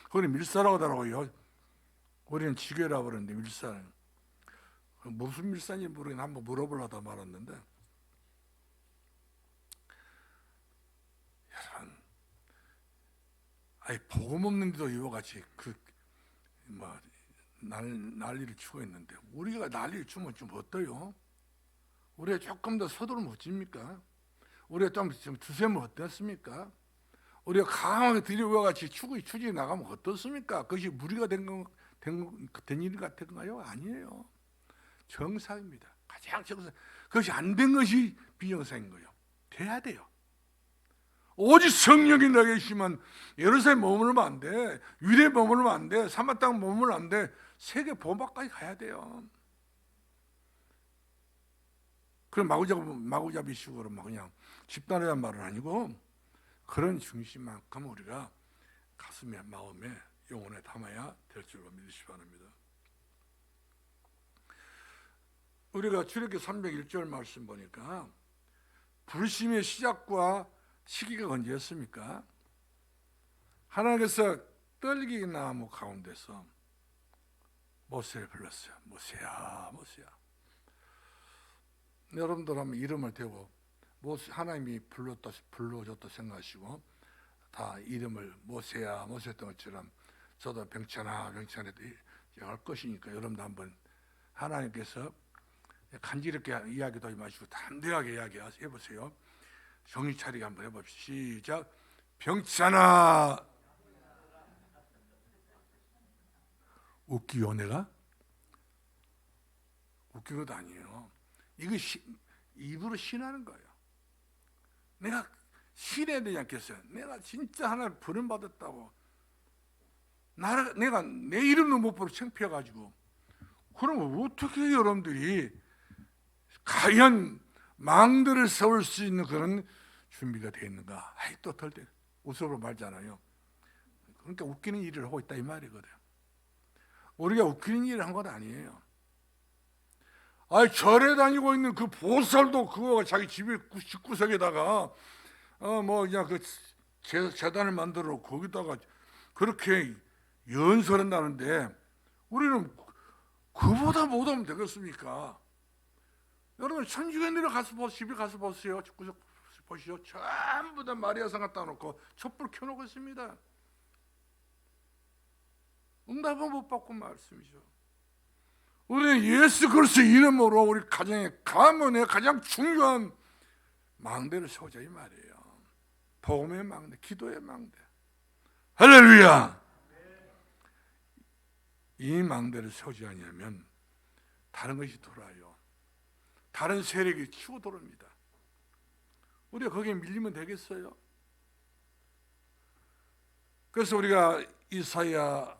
거기는 밀사라고 하더라고요. 우리는 지괴라고 그러는데 밀사는 무슨 밀사인지 모르겠는데 한번 물어보려다 말았는데 여러분 복음 없는데도 이와 같이 난리를 치고 있는데 우리가 난리를 치면 좀 어때요? 우리가 조금 더 서두르면 어집니까? 우리가 좀 두세면 어떻습니까? 우리가 강하게 들이와 같이 추진해 나가면 어떻습니까? 그것이 무리가 된 일 같은가요? 아니에요. 정상입니다. 가장 정상. 그것이 안 된 것이 비정상인 거예요. 돼야 돼요. 오직 성령이 너에게 있으면 예루살렘 머물면 안 돼. 유대 머물면 안 돼. 사마 땅 머물면 안 돼. 세계 본받까지 가야 돼요. 그런 마구잡이식으로 그냥 집단이란 말은 아니고 그런 중심만큼 우리가 가슴에 마음에 영혼에 담아야 될 줄로 믿으시기 바랍니다. 우리가 출애굽기 301절 말씀 보니까 불심의 시작과 시기가 언제였습니까? 하나님께서 떨기나무 가운데서 모세를 불렀어요. 모세야, 모세야. 여러분들 한번 이름을 대고 모세, 하나님이 불러줬다 생각하시고 다 이름을 모세야, 모세 했던 것처럼 저도 병찬아, 병찬아 할 것이니까 여러분도 한번 하나님께서 간지럽게 이야기도 하지 마시고 담대하게 이야기해보세요. 정신 차리게 한번 해봅시다. 시작. 병찬아. 웃기요 내가? 웃긴 것도 아니에요. 이거 입으로 신하는 거예요. 내가 신해야 되지 않겠어요? 내가 진짜 하나님 부름받았다고 내가 내 이름도 못 부르고 창피해가지고 그러면 어떻게 여러분들이 과연 망대를 세울 수 있는 그런 준비가 되어 있는가? 또 덜 때 웃어보러 말잖아요. 그러니까 웃기는 일을 하고 있다 이 말이거든. 우리가 웃기는 일을 한 건 아니에요. 절에 다니고 있는 그 보살도 그거 자기 집에 집구석에다가 그냥 그 재단을 만들어 거기다가 그렇게 연설한다는데 우리는 그보다 못하면 되겠습니까? 여러분 천주교 내려가서 집에 가서 보세요. 집구석 보시죠. 전부 다 마리아상 갖다 놓고 촛불 켜놓고 있습니다. 응답은 못 받고 말씀이죠. 우리는 예수 그리스도 이름으로 우리 가정의 가문의 가장 중요한 망대를 세우자 이 말이에요. 복음의 망대, 기도의 망대. 할렐루야. 이 망대를 세우지 않으면 다른 것이 돌아요. 다른 세력이 치고 돌아옵니다. 우리가 거기에 밀리면 되겠어요? 그래서 우리가 이사야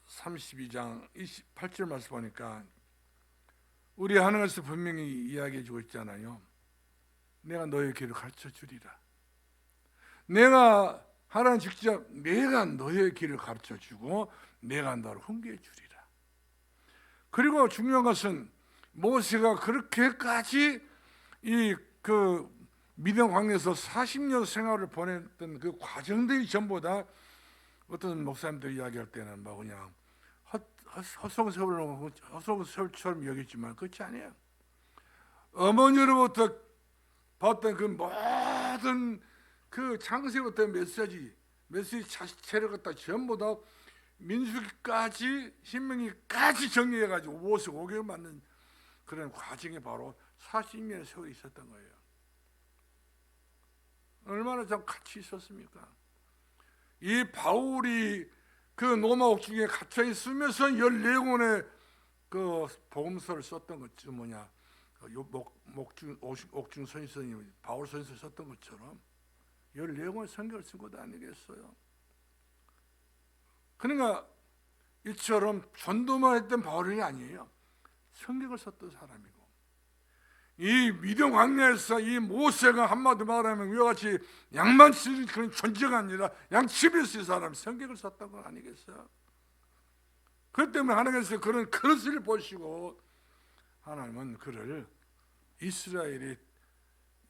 32장 28절 말씀 보니까 우리 하나님께서 분명히 이야기해 주고 있잖아요. 내가 너의 길을 가르쳐 주리라. 내가 하나님 직접 내가 너의 길을 가르쳐 주고 내가 너를 훈계해 주리라. 그리고 중요한 것은 모세가 그렇게까지 그 미디안 광야에서 40년 생활을 보냈던 그 과정들이 전부 다 어떤 목사님들이 이야기할 때는 그냥 헛송세월처럼 여겼지만 그렇지 않아요. 어머니로부터 받던 그 모든 그 창세부터 메시지 자체를 갖다 전부 다 민수기까지 신명기까지 정리해가지고 55개월 맞는 그런 과정이 바로 40년의 세월이 있었던 거예요. 얼마나 참 같이 있었습니까? 이 바울이 그 로마 옥중에 갇혀 있으면서 14권의 그 복음서를 썼던 것이 뭐냐? 옥중 선생님이 바울 선생님이 썼던 것처럼 14권의 성경을 쓴 것도 아니겠어요? 그러니까 이처럼 전도만 했던 바울이 아니에요. 성경을 썼던 사람이고 이 미디안 광야에서 이 모세가 한마디 말하면 이와 같이 양만 쓰는 그런 존재가 아니라 양치를 쓴 사람이 성경을 썼던 건 아니겠어요? 그렇기 때문에 하나님께서 그런 그릇을 보시고 하나님은 그를 이스라엘의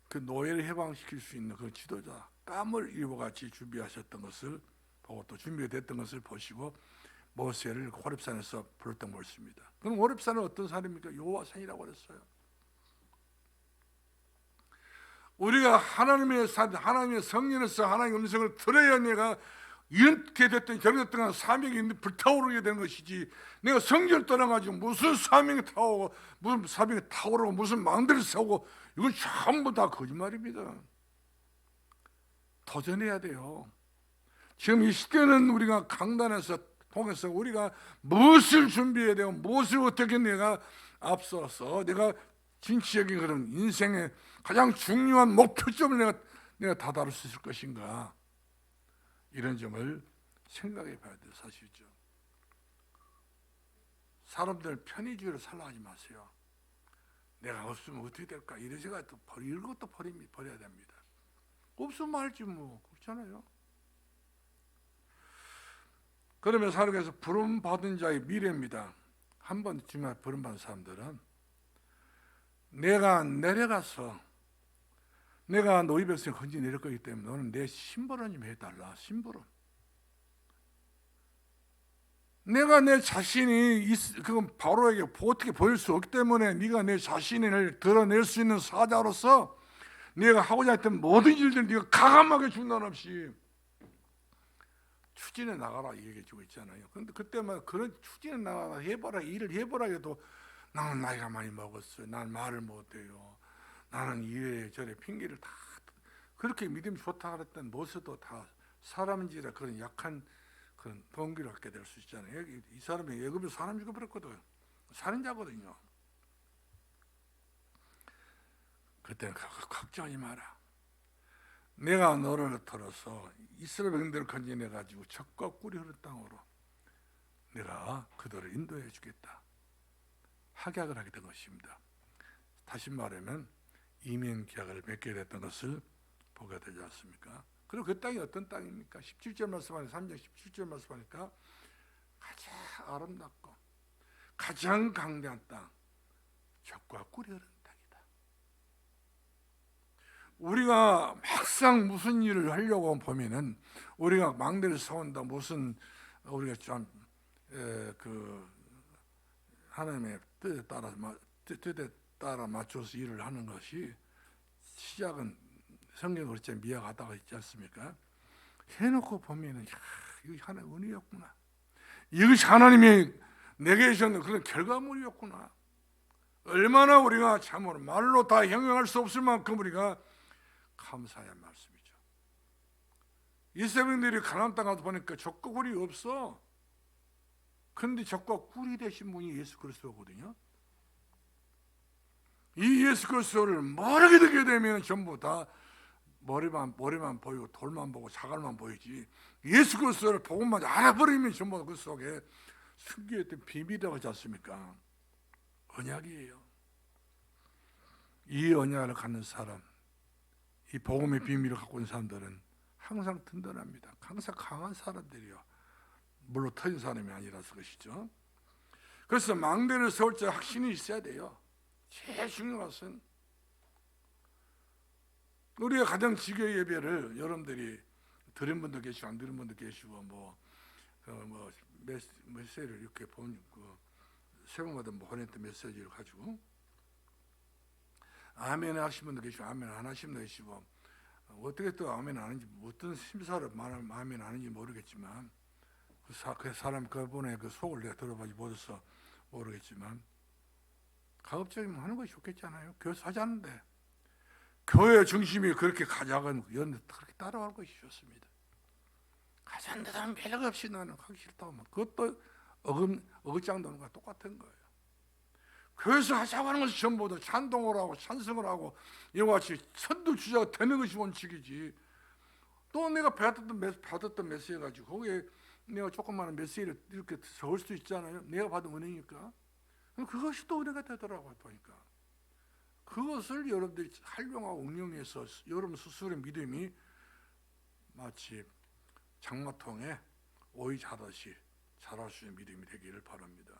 그 노예를 해방시킬 수 있는 그 지도자 까물 이와 같이 준비하셨던 것을 보고 또 준비가 됐던 것을 보시고 모세를 호렙산에서 불렀던 것입니다. 그럼 호렙산은 어떤 산입니까? 여호와산이라고 그랬어요. 우리가 하나님의 산, 하나님의 성령에서 하나님의 음성을 들어야 내가 이렇게 됐던 결정됐던 사명이 불타오르게 되는 것이지 내가 성경을 떠나가지고 무슨 사명이 타오르고 무슨 사명이 타오르고 무슨 망대를 세우고 이건 전부 다 거짓말입니다. 도전해야 돼요. 지금 이 시대는 우리가 강단에서 통해서 우리가 무엇을 준비해야 되고 무엇을 어떻게 내가 앞서서 내가 진취적인 그런 인생의 가장 중요한 목표점을 내가 다다를 수 있을 것인가, 이런 점을 생각해 봐야 될 사실이죠. 사람들 편의주의로 살아가지 마세요. 내가 없으면 어떻게 될까 이런 생각 또 이런 것도 버려야 됩니다. 없으면 말지 뭐 그렇잖아요. 그러면 하나님께서 부름받은 자의 미래입니다. 한 번 정말 부름받은 사람들은 내가 내려가서 내가 너희 백성 건지 내릴 거기 때문에 너는 내 심부름 좀 해달라. 심부름. 내가 내 자신이 그건 바로에게 어떻게 보일 수 없기 때문에 네가 내 자신을 드러낼 수 있는 사자로서 네가 하고자 했던 모든 일들 네가 가감하게 중단 없이 추진해 나가라 얘기해 주고 있잖아요. 그런데 그때만 그런 추진해 나가라 해보라 일을 해보라 해도 나는 나이가 많이 먹었어요. 난 말을 못해요. 나는 이래저래 핑계를 다 그렇게 믿음이 좋다 그랬던 모습도 다 사람인지라 그런 약한 그런 동기를 갖게 될 수 있잖아요. 이 사람이 예금에 사람 죽여버렸거든. 살인자거든요. 그때는 걱정하지 마라. 내가 너를 들어서 이스라엘 백성들을 건져내 가지고 적과 꿀이 흐르는 땅으로 내가 그들을 인도해 주겠다. 확약을 하게 된 것입니다. 다시 말하면 이민 계약을 맺게 됐던 것을 보게 되지 않습니까? 그리고 그 땅이 어떤 땅입니까? 17절 말씀하니까 3장 17절 말씀하니까 가장 아름답고 가장 강대한 땅, 적과 꿀이 흐르는 땅이다. 우리가 막상 무슨 일을 하려고 보면은 우리가 망대를 세운다 무슨 우리가 좀 하나님의 뜻에 따라 맞춰서 일을 하는 것이 시작은 성경으로 진짜 미약하다고 있지 않습니까? 해놓고 보면은 이거 하나님의 은혜였구나. 이것이 하나님이 내게 주셨는 그런 결과물이었구나. 얼마나 우리가 참으로 말로 다 형용할 수 없을 만큼 우리가 감사해야 말씀이죠. 이스라엘들이 가나안 땅 가서 보니까 적과 꿀이 없어. 그런데 적과 꿀이 되신 분이 예수 그리스도거든요. 이 예수 그리스도를 모르게 되게 되면 전부 다 머리만 보이고 돌만 보고 자갈만 보이지 예수 그리스도를 복음만 알아버리면 전부 그 속에 숨겨있던 비밀이라고 하지 않습니까? 언약이에요. 이 언약을 갖는 사람, 이 복음의 비밀을 갖고 있는 사람들은 항상 든든합니다. 항상 강한 사람들이요. 물론 터진 사람이 아니라서 것이죠. 그래서 망대를 세울 때 확신이 있어야 돼요. 제일 중요한 것은 우리가 가장 지교의 예배를 여러분들이 들은 분도 계시고 안 들은 분도 계시고 메시지를 이렇게 새벽마다 보냈던 메시지를 가지고 아멘 하신 분도 계시고 아멘 안 하신 분도 계시고 어떻게 또 아멘 안 하는지 어떤 심사를 아멘 안 하는지 모르겠지만 그 사람 그분의 그 속을 내가 들어보지 못해서 모르겠지만 가급적이면 하는 것이 좋겠잖아요. 교회에서 하지 않는데 교회 중심이 그렇게 가작은 그렇게 따라갈 것이 좋습니다. 하지 않는다면 매력 없이 나는 하기 싫다고 하면 그것도 어긋장 도는 거와 똑같은 거예요. 교회에서 하자고 하는 것이 전부 다 찬동을 하고 찬성을 하고 이와 같이 선두주자가 되는 것이 원칙이지. 또 내가 받았던 메시지 가지고 거기에 내가 조그마한 메시지를 이렇게 적을 수 있잖아요. 내가 받은 은혜니까. 그것이 또 은혜가 되더라고요. 보니까 그것을 여러분들이 활용하고 응용해서 여러분 스스로의 믿음이 마치 장마통에 오이 자라듯이 자랄 수 있는 믿음이 되기를 바랍니다.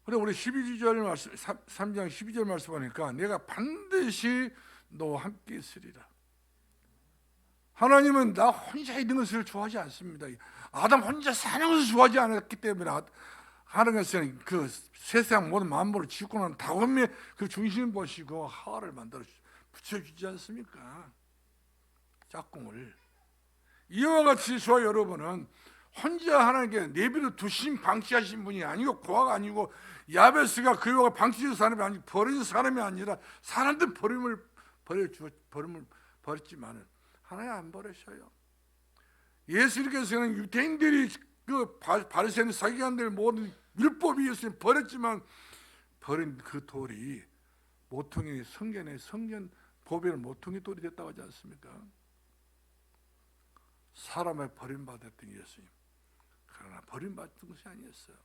그런데 우리 12절 말씀, 3장 12절 말씀 보니까 내가 반드시 너와 함께 있으리라. 하나님은 나 혼자 있는 것을 좋아하지 않습니다. 아담 혼자 사는 것을 좋아하지 않았기 때문에 하는 것은 그 세상 모든 만물을 짓고 난 다음에 그 중심을 보시고 하와를 만들어 붙여주지 않습니까? 짝꿍을. 이와 같이 저와 여러분은 혼자 하나님께 내비를 두신 방치하신 분이 아니고 고아가 아니고 야베스가 그와 방치된 사람이 아니고 버린 사람이 아니라 사람들 버림을 버렸지만은 하나님 안 버리셔요. 예수님께서는 유대인들이 그 바리새인 서기관들 모든 율법이 예수님 버렸지만 버린 그 돌이 모퉁이 성전 보배의 모퉁이 돌이 됐다고 하지 않습니까? 사람의 버림받았던 예수님. 그러나 버림받은 것이 아니었어요.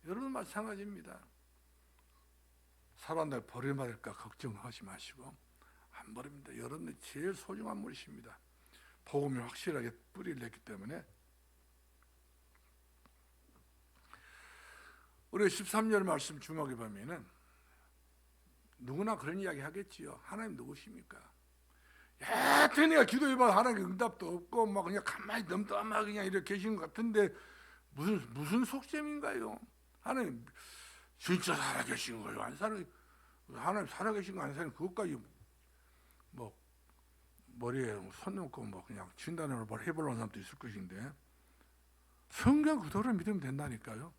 여러분 마찬가지입니다. 사람들 버림받을까 걱정하지 마시고 안 버립니다. 여러분이 제일 소중한 물이십니다. 복음이 확실하게 뿌리를 냈기 때문에 우리 13절 말씀 주목해 보면은 누구나 그런 이야기 하겠지요. 하나님 누구십니까? 여튼 내가 기도해봐 하나님 응답도 없고 막 그냥 가만히 넘떠만 그냥 이렇게 계신 것 같은데 무슨 속셈인가요? 하나님 진짜 살아계신 거예요? 안 살아? 하나님 살아계신 거 안 살아? 그것까지 뭐 머리에 손 놓고 뭐 그냥 진단으로 뭘 해보려는 사람도 있을 것인데 성경 그대로 믿으면 된다니까요.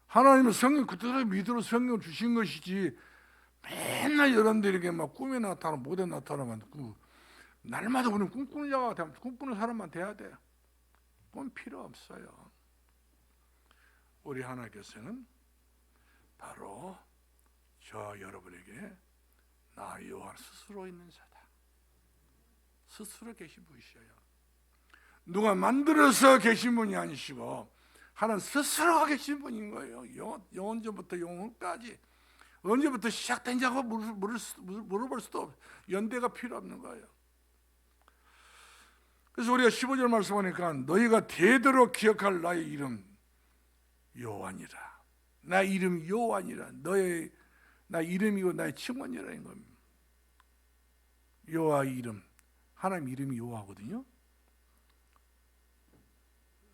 하나님은 성경 그대로 믿으러 성경을 주신 것이지 맨날 여러분들에게 막 꿈에 나타나 못에 나타나면 날마다 우리는 꿈꾸는 자가 되면 꿈꾸는 사람만 돼야 돼. 꿈 필요 없어요. 우리 하나님께서는 바로 저 여러분에게 나 요한 스스로 있는 자다. 스스로 계신 분이셔요. 누가 만들어서 계신 분이 아니시고 하나님 스스로가 계신 분인 거예요. 영원전부터 영원까지 언제부터 시작된 자고 물어볼 수도 없어요. 연대가 필요 없는 거예요. 그래서 우리가 15절 말씀하니까 너희가 대대로 기억할 나의 이름 요한이라. 나 이름 요한이라. 나 이름이고 나의 칭원이라는 겁니다. 여호와의 이름, 하나님 이름이 여호와거든요.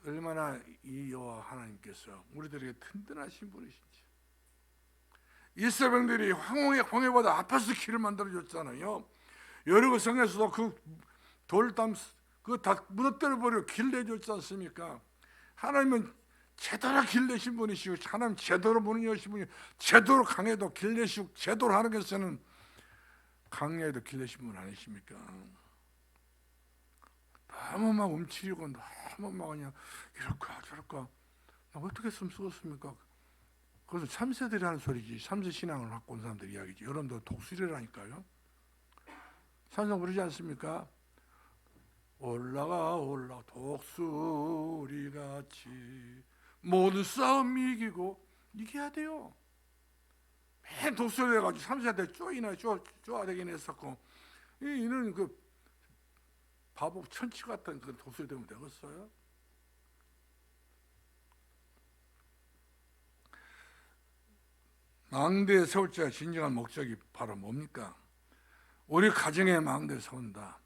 얼마나 이 여호와 하나님께서 우리들에게 든든하신 분이신지. 이스라엘들이 홍해보다 아파서 길을 만들어줬잖아요. 여리고 성에서도 그 돌담 그거 다 무너뜨려 버려 길 내줬지 않습니까? 하나님은 제대로 길 내신 분이시고 하나님 제대로 문을 여신 분이 제대로 강에도 길 내시고 제대로 하나님께서는 강야에도 길 내신 분 아니십니까? 너무 막 움츠리고 너무 막 그냥 이럴까 저럴까 나 어떻게 했으면 쓰겠습니까? 그것은 참새들이 하는 소리지. 참새 신앙을 갖고 온 사람들 이야기지. 여러분들 독수리라니까요. 찬송 부르지 않습니까? 올라가 독수리같이 모든 싸움 이기고 이겨야 돼요. 맨 독수리 해가지고 참새한테 쪼아대긴 했었고 이는 그 바보 천치 같은 그 독수리 되면 되겠어요? 망대에 세울 자의 진정한 목적이 바로 뭡니까? 우리 가정에 망대를 세운다.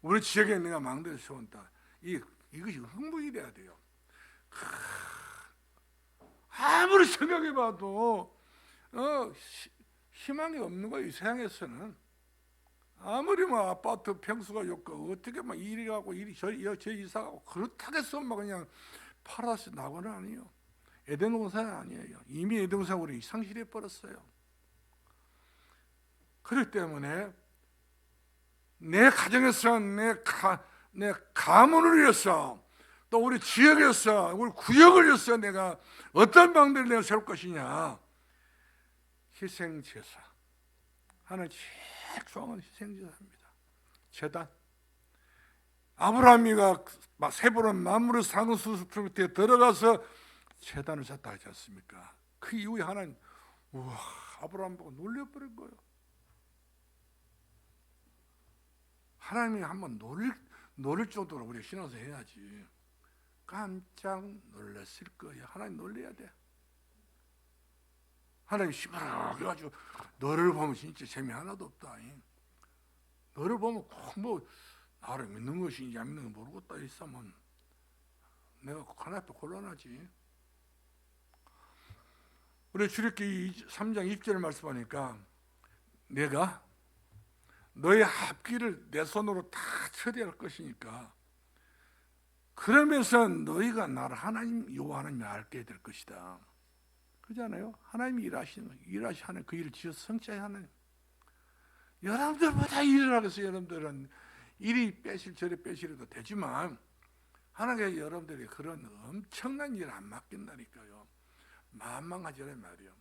우리 지역에 내가 망대를 세운다. 이것이 흥분이 돼야 돼요. 아무리 생각해봐도 희망이 없는 거예요. 이 세상에서는. 아무리 뭐 아파트 평수가 좋고 어떻게 막 이리 가고 저 이사 가고 그렇다고 해서 막 그냥 파라다이스 낙원은 아니에요. 에덴 동산은 아니에요. 이미 에덴 동산 우리 상실해 버렸어요. 그렇기 때문에 내 가정에서 내 가문을 위해서 또 우리 지역에서 우리 구역을 위해서 내가 어떤 방법을 내가 세울 것이냐. 희생제사. 하나님 제일 좋아하는 희생제사입니다. 제단. 아브라함이가 세보는 만물의 상수수 밑에 들어가서 제단을 샀다 하지 않습니까? 그 이후에 하나님 우와 아브라함 보고 놀려버린 거예요. 하나님이 한번 놀릴 정도로 우리 신앙생활 해야지. 깜짝 놀랐을 거예요. 하나님 놀려야 돼. 하나님 시끄러워가지고 너를 보면 진짜 재미 하나도 없다. 너를 보면 꼭 뭐 나를 믿는 것인지 안 믿는 거 모르겠다 있으면 내가 하나 앞에 곤란하지. 우리 출애굽기 3장 20절 말씀하니까 내가 너의 앞길을 내 손으로 다 처리할 것이니까 그러면서 너희가 나를 하나님 여호와 하나님을 알게 될 것이다. 그렇잖아요. 하나님이 일하시는 그 일을 지어서 성취하는 하나님. 여러분들보다 일을 하겠어요. 여러분들은 이리 빼실 저리 빼실해도 되지만 하나님께 여러분들이 그런 엄청난 일을 안 맡긴다니까요. 만만하지란 말이에요.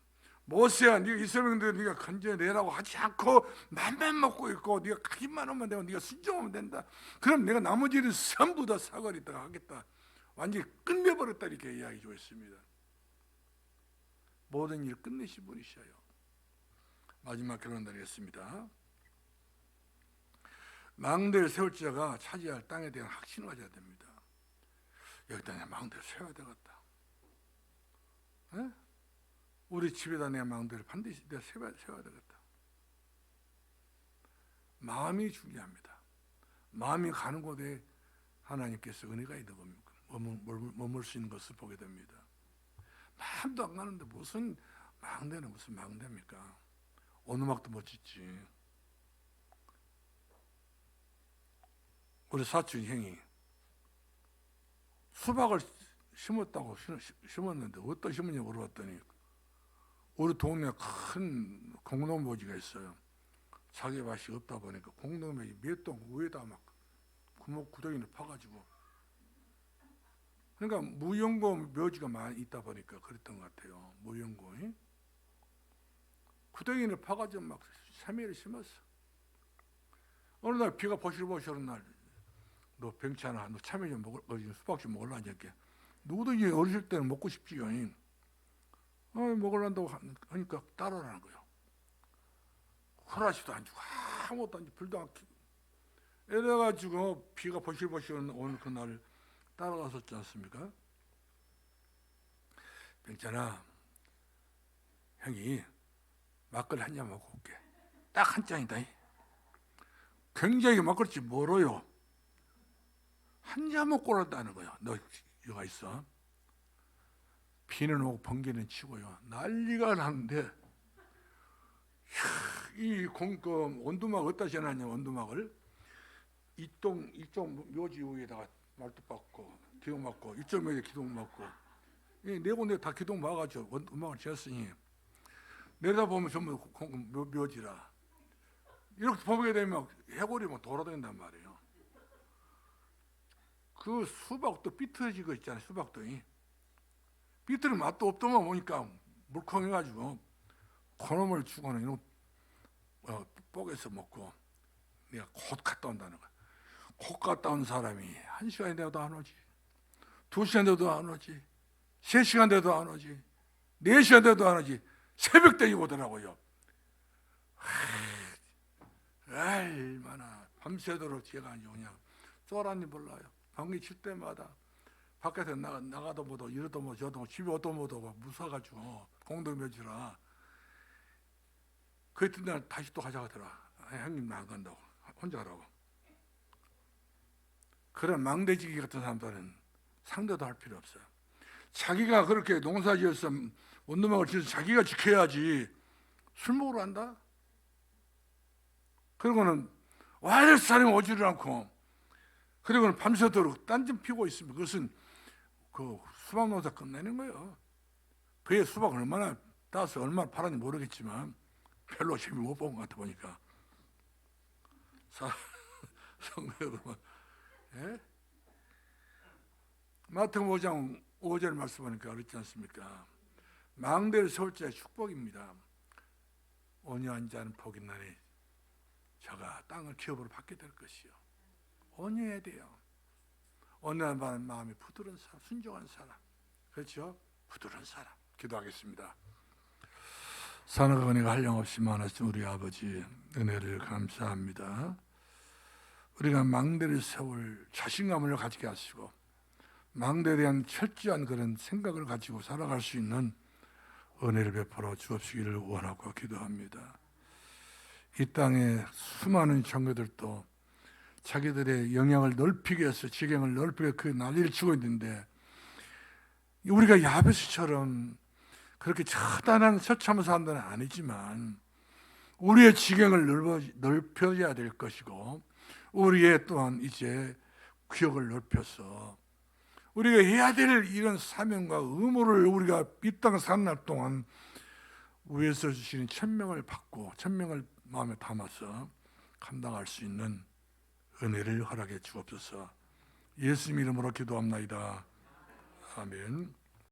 모세야 네가 이스라엘인들 네가 건져내라고 하지 않고 맘만 먹고 있고 네가 가기만 하면 되고 네가 순종하면 된다. 그럼 내가 나머지 일은 전부 다 사거리 있다가 하겠다. 완전히 끝내버렸다 이렇게 이야기하고 있습니다. 모든 일을 끝내신 분이셔요. 마지막 결론 드리겠습니다. 망대를 세울 자가 차지할 땅에 대한 확신을 가져야 됩니다. 여기다 내가 망대를 세워야 되겠다. 에? 우리 집에다 내 망대를 반드시 내가 세워야 되겠다. 마음이 중요합니다. 마음이 가는 곳에 하나님께서 은혜가 있는 겁니다. 머물 수 있는 것을 보게 됩니다. 마음도 안 가는데 무슨 망대는 무슨 망대입니까? 어느 막도 못 짓지. 우리 사촌 형이 수박을 심었다고 심었는데 어디다 심었냐 물어봤더니 우리 동네에 큰 공동묘지가 있어요. 자기 밭이 없다 보니까 공동묘지 몇 동 위에다 막 구덩이를 파가지고, 그러니까 무연고 묘지가 많이 있다 보니까 그랬던 것 같아요. 무연고 구덩이를 파가지고 막 3일을 심었어. 어느 날 비가 보실보실한 날, 너 병찬아, 너 참외 좀 수박 좀 먹을라 이렇게. 누구든지 어렸을 때는 먹고 싶지요. 먹으란다고 하니까 따라라는 거예요. 허락지도 안 주고 아무것도 안 주고 불도 안 켜고 이래가지고 비가 보실보실 오는 그날 따라갔었지 않습니까? 병찬아, 형이 막걸리 한 잔 먹고 올게. 딱 한 잔이다. 굉장히 막걸리 멀어요. 한 잔 먹고 오란다는 거야. 너 여가 있어. 비는 오고 번개는 치고요. 난리가 나는데 이 원두막 어디다 지어놨냐. 원두막을 이쪽 묘지 위에다가 말뚝 박고 기둥 막고, 이쪽 묘지에 기둥 막고, 네 군데 다 기둥 막아가지고 원두막을 지었으니 내려다보면 전부 묘지라. 이렇게 보게 되면 해골이 막 돌아다닌단 말이에요. 그 수박도 삐뚤어지고 있잖아요. 수박도 삐뚤은 맛도 없더만 보니까 물컹해가지고 그놈을 주고는 뽀개서 먹고 내가 곧 갔다 온다는 거야. 곧 갔다 온 사람이 1시간이 돼도 안 오지, 2시간 돼도 안 오지, 3시간 돼도 안 오지, 4시간 돼도 안 오지, 새벽 되게 오더라고요. 얼마나 밤새도록 제가 안 오냐. 쫄았니 몰라요. 방귀 칠 때마다 밖에서 나가도 못하고 이러도 못하고 저도 못하고 집에 오도 못하고 무서워가지고 공동묘지라. 그 이튿날 다시 또 가자 하더라. 형님 나 안 간다고, 혼자 가라고. 그런 망대지기 같은 사람들은 상대도 할 필요 없어요. 자기가 그렇게 농사지어서 원두막을 지어서 자기가 지켜야지. 술 먹으러 간다? 그리고는 와이럴 사람이 오지를 않고, 그리고는 밤새도록 딴짓 피고 있으면 그것은 그 수박 농사 끝내는 거예요. 그의 수박을 얼마나 따서 얼마나 팔았는지 모르겠지만 별로 재미 못 본 것 같아 보니까. 성도 여러분, 마태복음 5장 5절 말씀하니까 그렇지 않습니까? 망대를 세울 자의 축복입니다. 온유한 자는 복이 나니 저가 땅을 기업으로 받게 될 것이요. 온유해야 돼요. 온유한 마음이 부드러운 사람, 순종한 사람, 그렇죠? 부드러운 사람. 기도하겠습니다. 사랑과 은혜가 한량없이 많으신 우리 아버지 은혜를 감사합니다. 우리가 망대를 세울 자신감을 가지게 하시고 망대에 대한 철저한 그런 생각을 가지고 살아갈 수 있는 은혜를 베풀어 주옵시기를 원하고 기도합니다. 이 땅에 수많은 종교들도 자기들의 영향을 넓히기 위해서 지경을 넓히기 위해서 그 난리를 치고 있는데, 우리가 야베스처럼 그렇게 처단한 처참한 사람들은 아니지만 우리의 지경을 넓혀야 될 것이고, 우리의 또한 이제 구역을 넓혀서 우리가 해야 될 이런 사명과 의무를 우리가 이 땅 사는 날 동안 위에서 주시는 천명을 받고 천명을 마음에 담아서 감당할 수 있는 은혜를 허락해 주옵소서. 예수님 이름으로 기도합나이다. 아멘.